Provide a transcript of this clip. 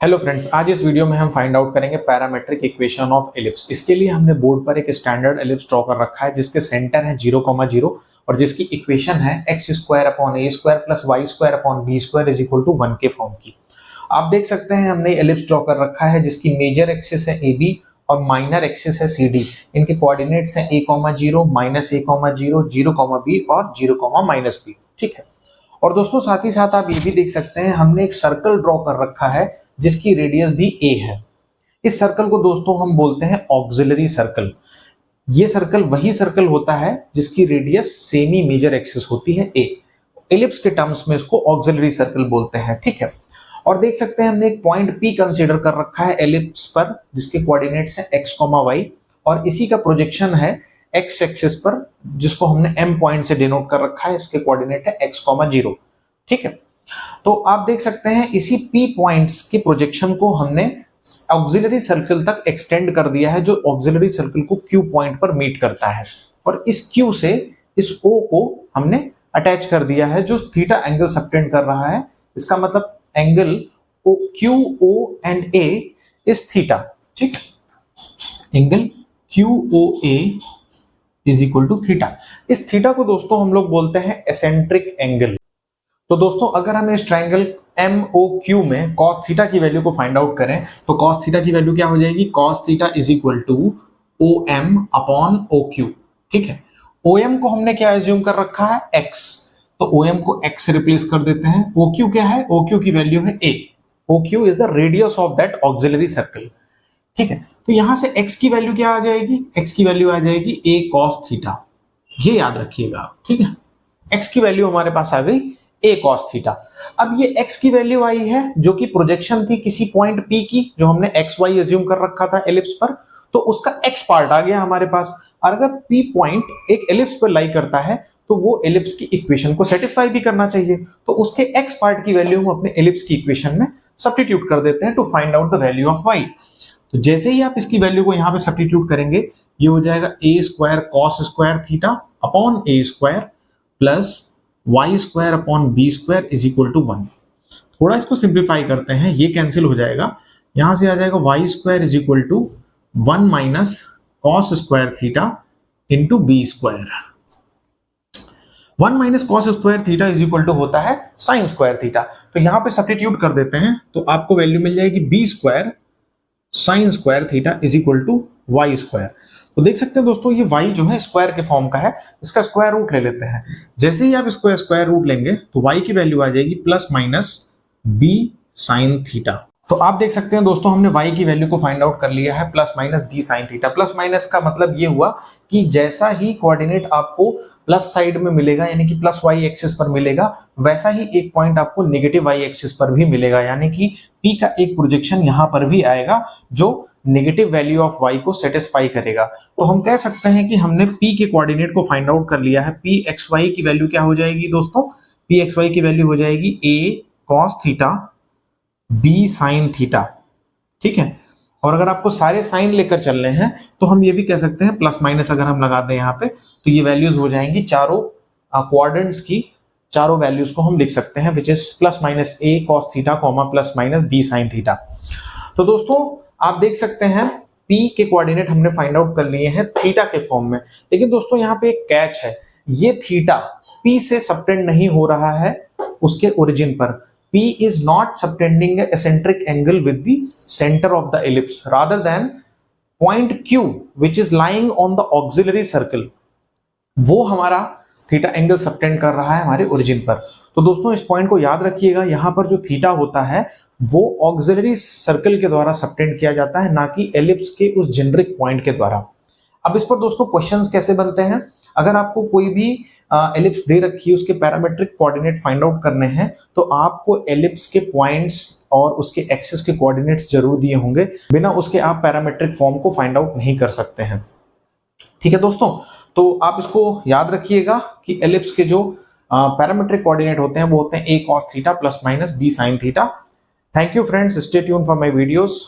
Hello friends, आज इस video में हम फाइंड आउट करेंगे पैरामेट्रिक इक्वेशन ऑफ एलिप्स। इसके लिए हमने बोर्ड पर एक स्टैंडर्ड एलिप्स ड्रॉ कर रखा है जिसके सेंटर है 0,0 और जिसकी इक्वेशन है x square upon a square plus y square upon b square is equal to 1 के फॉर्म की। आप देख सकते हैं हमने एलिप्स ड्रॉ कर रखा है जिसकी मेजर एक्सिस है AB और माइनर एक्सिस है CD। इनके कोऑर्डिनेट्स हैं a, 0, माइनस a, 0, 0, b और 0, माइनस b। ठीक है। और दोस्तों साथ ही साथ आप ये भी देख सकते हैं हमने एक सर्कल ड्रॉ कर रखा है जिसकी रेडियस भी a है। इस सर्कल को दोस्तों हम बोलते हैं ऑक्सिलरी सर्कल। ये सर्कल वही सर्कल होता है जिसकी रेडियस सेमी मेजर एक्सिस होती है a। एलिप्स के टर्म्स में इसको ऑक्सिलरी सर्कल बोलते हैं। ठीक है। और देख सकते हैं हमने एक पॉइंट P कंसीडर कर रखा है एलिप्स पर जिसके कोऑर्डिनेट्स हैं x, y और इसी का प्रोजेक्शन है x एक्सिस पर जिसको हमने m पॉइंट से डिनोट कर रखा है। इसके कोऑर्डिनेट है x, 0। ठीक है। तो आप देख सकते हैं इसी P पॉइंट्स के प्रोजेक्शन को हमने ऑक्सिलरी सर्कल तक एक्सटेंड कर दिया है जो ऑक्सिलरी सर्कल को Q पॉइंट पर मीट करता है और इस Q से इस O को हमने अटैच कर दिया है जो थीटा एंगल सबटेंड कर रहा है। इसका मतलब angle QO and A is theta. ठीक, angle QOA is equal to theta. इस थीटा को दोस्तों हम लोग बोलते हैं एसेंट्रिक एंगल। तो दोस्तों अगर हम इस ट्रायंगल MOQ में cos थीटा की वैल्यू को फाइंड आउट करें तो cos थीटा की वैल्यू क्या हो जाएगी, cos theta is equal to OM upon OQ। ठीक है। OM को हमने क्या एज्यूम कर रखा है, x, तो OM को x से रिप्लेस कर देते हैं। OQ क्या है, OQ की वैल्यू है a। OQ is the radius of that auxiliary circle. ठीक है। तो यहां से x की वैल्यू क्या आ जाएगी, x की वैल्यू आ जाएगी a cos थीटा। ये याद रखिएगा आप। ठीक है। x की वैल्यू हमारे पास आ गई a cos थीटा। अब ये x की वैल्यू आई है जो कि प्रोजेक्शन थी किसी पॉइंट P की जो हमने xy एज्यूम कर रखा था एलिप्स पर, तो उसका x पार्ट आ गया हमारे पास। और अगर P पॉइंट एक एलिप्स पर लाई करता है तो वो एलिप्स की इक्वेशन को सेटिस्फाई भी करना चाहिए, तो उसके x पार्ट की वैल्यू हम अपने एलिप्स की इक्वेशन में सब्स्टिट्यूट कर देते हैं to find out the value of y। तो जैसे ही आप इसकी वैल्यू को यहाँ पे सब्स्टिट्यूट करेंगे ये हो जाएगा a square cos square theta upon a square plus y square upon b square is equal to 1। थोड़ा इसको सिंप्लीफाई करते हैं, ये कैंसिल हो जाएगा। यहां से आ जाएगा y square is equal to 1 minus cos square theta into b square. 1 minus cos square theta is equal to होता है sin स्क्वायर थीटा। तो यहां पे सब्स्टिट्यूट कर देते हैं तो आपको वैल्यू मिल जाएगी b square sin square theta is equal to y square. तो देख सकते हैं दोस्तों ये y जो है स्क्वायर के फॉर्म का है, इसका स्क्वायर रूट ले लेते हैं। जैसे ही आप इसको स्क्वायर रूट लेंगे तो y की वैल्यू आ जाएगी plus minus b sin theta. तो आप देख सकते हैं दोस्तों हमने y की वैल्यू को फाइंड आउट कर लिया है plus minus b sin theta. Plus minus का मतलब ये हुआ कि जैसा ही कोऑर्डिनेट आपको प्लस साइड में मिलेगा यानी कि प्लस y एक्सिस पर मिलेगा, वैसा ही एक पॉइंट आपको नेगेटिव y एक्सिस पर भी मिलेगा, यानी कि p का एक प्रोजेक्शन यहां पर भी आएगा जो नेगेटिव वैल्यू ऑफ y को सेटिस्फाई करेगा। तो हम कह सकते हैं कि हमने p के कोऑर्डिनेट को फाइंड आउट कर लिया है। pxy की वैल्यू क्या हो जाएगी दोस्तों, pxy की वैल्यू हो जाएगी a cos theta b sin theta. ठीक है। और अगर आपको सारे साइन लेकर चलने हैं तो हम ये भी कह सकते हैं प्लस माइनस अगर हम लगा दें यहाँ पे तो ये वैल्यूज हो जाएंगी चारों क्वाड्रेंट्स की, चारों वैल्यूज को हम लिख सकते हैं which is plus minus a cos theta comma plus minus b sin theta. तो दोस्तों आप देख सकते हैं P के कोऑर्डिनेट हमने फाइंड आउट कर लिए हैं थीटा के फॉर्म में, लेकिन दोस्तों यहाँ पे एक कैच है, ये थीटा P से सबटेंड नहीं हो रहा है उसके ओरिजिन पर। P is not subtending a eccentric angle with the center of the ellipse rather than point Q which is lying on the auxiliary circle, वो हमारा थीटा एंगल सबटेंड कर रहा है हमारे ओरिजिन पर। तो दोस्तों इस पॉइंट को याद रखिएगा, यहाँ पर जो थीटा होता है वो ऑक्सिलरी सर्कल के द्वारा सबटेंड किया जाता है, ना कि एलिप्स के उस जेनरिक पॉइंट के द्वारा। अब इस पर दोस्तों क्वेश्चंस कैसे बनते हैं, अगर आपको कोई भी एलिप्स दे रखी है उसके पैरामेट्रिक कोऑर्डिनेट फाइंड आउट करने हैं तो आपको एलिप्स के पॉइंट्स और उसके एक्सिस के कोऑर्डिनेट्स जरूर दिए होंगे, बिना उसके आप पैरामेट्रिक फॉर्म को फाइंड आउट नहीं कर सकते हैं। ठीक है दोस्तों, तो आप इसको याद रखिएगा कि एलिप्स के जो पैरामेट्रिक कोऑर्डिनेट होते हैं वो होते हैं a cos theta plus minus b sin theta. Thank you friends, stay tuned for my videos.